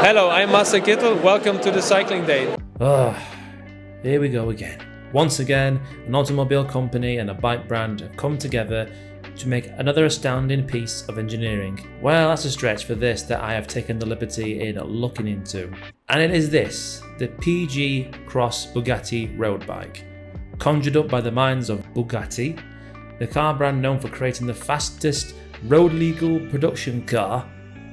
Hello, I'm Master Kittel. Welcome to the Cycling Day. Here we go again. Once again, an automobile company and a bike brand have come together to make another astounding piece of engineering. Well, that's a stretch for this that I have taken the liberty in looking into. And it is this, the PG Cross Bugatti road bike. Conjured up by the minds of Bugatti, the car brand known for creating the fastest road legal production car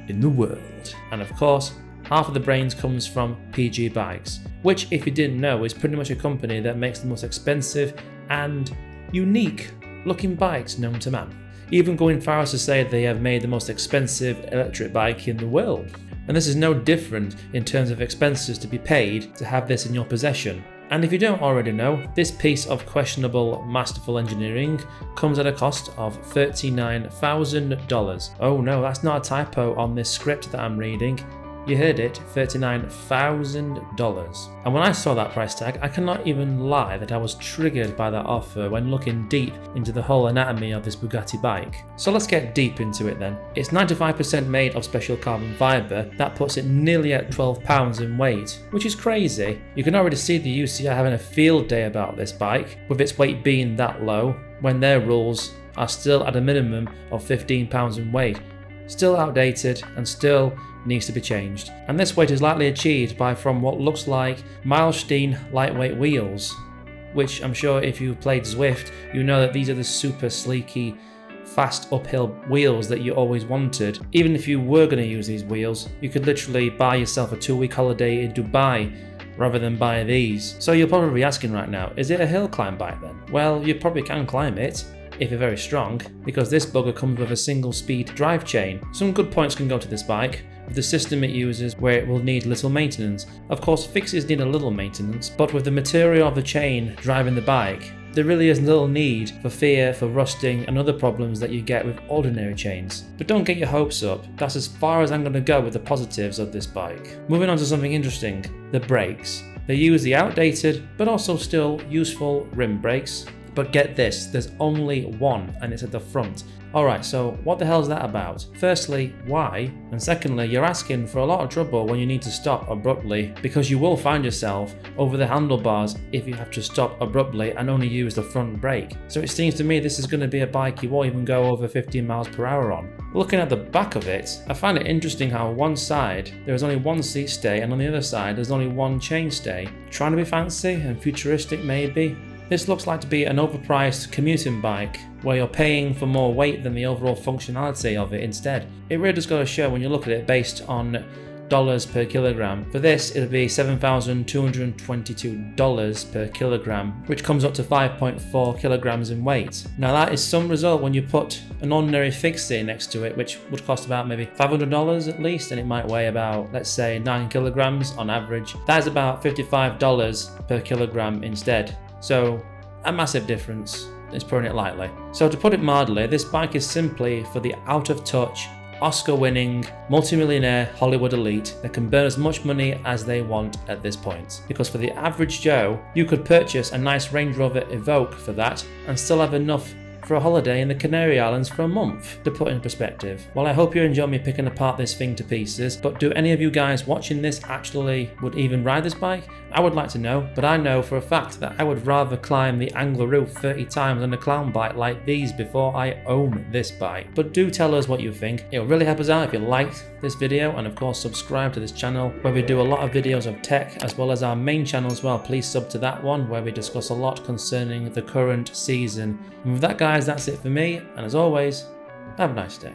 in the world. And of course, half of the brains comes from PG Bikes, which, if you didn't know, is pretty much a company that makes the most expensive and unique looking bikes known to man. Even going far as to say they have made the most expensive electric bike in the world. And this is no different in terms of expenses to be paid to have this in your possession. And if you don't already know, this piece of questionable masterful engineering comes at a cost of $39,000. Oh no, that's not a typo on this script that I'm reading. You heard it, $39,000. And when I saw that price tag, I cannot even lie that I was triggered by that offer when looking deep into the whole anatomy of this Bugatti bike. So let's get deep into it then. It's 95% made of special carbon fibre, that puts it nearly at 12 pounds in weight, which is crazy. You can already see the UCI having a field day about this bike, with its weight being that low, when their rules are still at a minimum of 15 pounds in weight. Still outdated and still needs to be changed. And this weight is likely achieved by from what looks like Milestone lightweight wheels, which I'm sure if you've played Zwift, you know that these are the super sleeky, fast uphill wheels that you always wanted. Even if you were going to use these wheels, you could literally buy yourself a 2-week holiday in Dubai rather than buy these. So you'll probably be asking right now, is it a hill climb bike then? Well, you probably can climb it, if you're very strong, because this bugger comes with a single speed drive chain. Some good points can go to this bike, with the system it uses where it will need little maintenance. Of course, FIXIEs need a little maintenance, but with the material of the chain driving the bike, there really is little need for fear for rusting and other problems that you get with ordinary chains. But don't get your hopes up, that's as far as I'm going to go with the positives of this bike. Moving on to something interesting, the brakes. They use the outdated but also still useful rim brakes. But get this, there's only one and it's at the front. Alright, so what the hell is that about? Firstly, why? And secondly, you're asking for a lot of trouble when you need to stop abruptly, because you will find yourself over the handlebars if you have to stop abruptly and only use the front brake. So it seems to me this is going to be a bike you won't even go over 15 miles per hour on. Looking at the back of it, I find it interesting how on one side there is only one seat stay and on the other side there's only one chain stay. Trying to be fancy and futuristic maybe? This looks like to be an overpriced commuting bike where you're paying for more weight than the overall functionality of it instead. It really does go to show when you look at it based on dollars per kilogram. For this, it'll be $7,222 per kilogram, which comes up to 5.4 kilograms in weight. Now that is some result when you put an ordinary FIXIE next to it, which would cost about maybe $500 at least, and it might weigh about, let's say, 9 kilograms on average. That is about $55 per kilogram instead. So, a massive difference, is putting it lightly. So to put it mildly, this bike is simply for the out-of-touch, Oscar-winning, multimillionaire Hollywood elite that can burn as much money as they want at this point. Because for the average Joe, you could purchase a nice Range Rover Evoque for that and still have enough for a holiday in the Canary Islands for a month, to put in perspective. Well, I hope you enjoy me picking apart this thing to pieces, but do any of you guys watching this actually would even ride this bike? I would like to know, but I know for a fact that I would rather climb the Angler roof 30 times on a clown bike like these before I own this bike. But do tell us what you think. It will really help us out if you liked this video, and of course subscribe to this channel where we do a lot of videos of tech, as well as our main channel as well. Please sub to that one where we discuss a lot concerning the current season. And with that guys, that's it for me, and as always, have a nice day.